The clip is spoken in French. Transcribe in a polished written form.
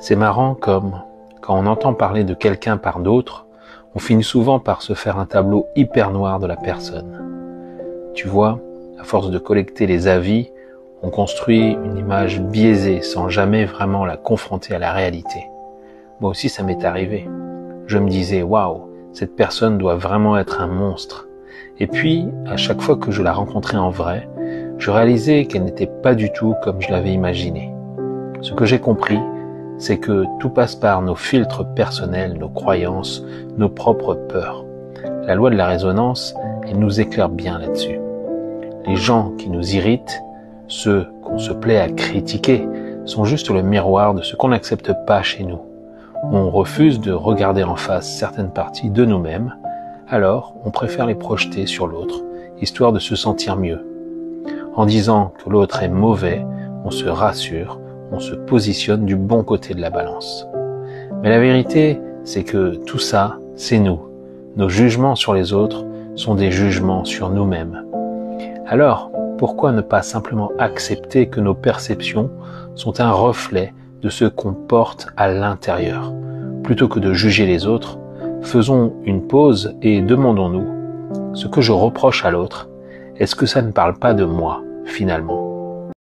C'est marrant comme, quand on entend parler de quelqu'un par d'autres, on finit souvent par se faire un tableau hyper noir de la personne. Tu vois, à force de collecter les avis, on construit une image biaisée sans jamais vraiment la confronter à la réalité. Moi aussi, ça m'est arrivé. Je me disais, waouh, cette personne doit vraiment être un monstre. Et puis, à chaque fois que je la rencontrais en vrai, je réalisais qu'elle n'était pas du tout comme je l'avais imaginé. Ce que j'ai compris, c'est que tout passe par nos filtres personnels, nos croyances, nos propres peurs. La loi de la résonance, elle nous éclaire bien là-dessus. Les gens qui nous irritent, ceux qu'on se plaît à critiquer, sont juste le miroir de ce qu'on n'accepte pas chez nous. On refuse de regarder en face certaines parties de nous-mêmes, alors on préfère les projeter sur l'autre, histoire de se sentir mieux. En disant que l'autre est mauvais, on se rassure, on se positionne du bon côté de la balance. Mais la vérité, c'est que tout ça, c'est nous. Nos jugements sur les autres sont des jugements sur nous-mêmes. Alors, pourquoi ne pas simplement accepter que nos perceptions sont un reflet de ce qu'on porte à l'intérieur? Plutôt que de juger les autres, faisons une pause et demandons-nous, ce que je reproche à l'autre, est-ce que ça ne parle pas de moi, finalement?